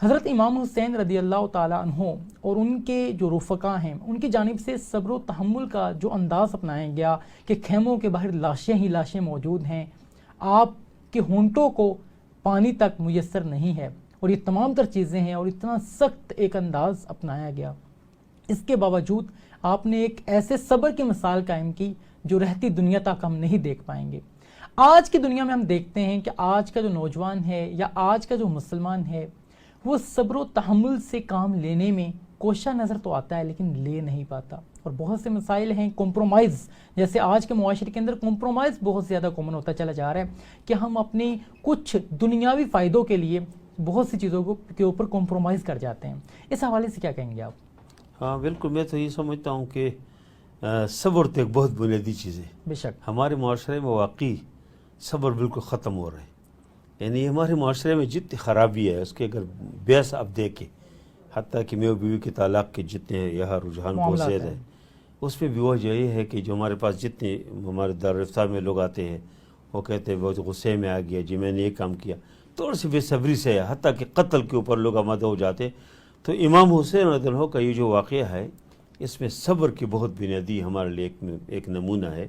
حضرت امام حسین رضی اللہ تعالیٰ عنہ اور ان کے جو رفقا ہیں ان کی جانب سے صبر و تحمل کا جو انداز اپنایا گیا کہ خیموں کے باہر لاشیں ہی لاشیں موجود ہیں، آپ کے ہونٹوں کو پانی تک میسر نہیں ہے، اور یہ تمام تر چیزیں ہیں، اور اتنا سخت ایک انداز اپنایا گیا، اس کے باوجود آپ نے ایک ایسے صبر کی مثال قائم کی جو رہتی دنیا تک ہم نہیں دیکھ پائیں گے۔ آج کی دنیا میں ہم دیکھتے ہیں کہ آج کا جو نوجوان ہے یا آج کا جو مسلمان ہے وہ صبر و تحمل سے کام لینے میں کوشاں نظر تو آتا ہے لیکن لے نہیں پاتا، اور بہت سے مسائل ہیں کمپرومائز، جیسے آج کے معاشرے کے اندر کمپرومائز بہت زیادہ کامن ہوتا چلا جا رہا ہے کہ ہم اپنی کچھ دنیاوی فائدوں کے لیے بہت سی چیزوں کے اوپر کمپرومائز کر جاتے ہیں۔ اس حوالے سے کیا کہیں گے آپ؟ ہاں بالکل، میں تو یہ سمجھتا ہوں کہ صبر تو ایک بہت بنیادی چیز ہے۔ بے شک ہمارے معاشرے میں واقعی صبر بالکل ختم ہو رہا ہے، یعنی ہمارے معاشرے میں جتنی خرابی ہے اس کے اگر بیس آپ دیکھیں، حتیٰ کہ میاں بیوی کے طلاق کے جتنے یہاں رجحان بہت معاملات زیادہ ہیں۔ ہے، اس میں بھی وجہ یہ ہے کہ جو ہمارے پاس جتنے ہمارے دارالفتہ میں لوگ آتے ہیں وہ کہتے ہیں بہت غصے میں آ گیا جی میں نے یہ کام کیا، تھوڑی سی بے صبری سے ہے، حتیٰ کہ قتل کے اوپر لوگ آمادہ ہو جاتے۔ تو امام حسین رضی اللہ عنہ کا یہ جو واقعہ ہے اس میں صبر کی بہت بنیادی ہمارے لیے ایک نمونہ ہے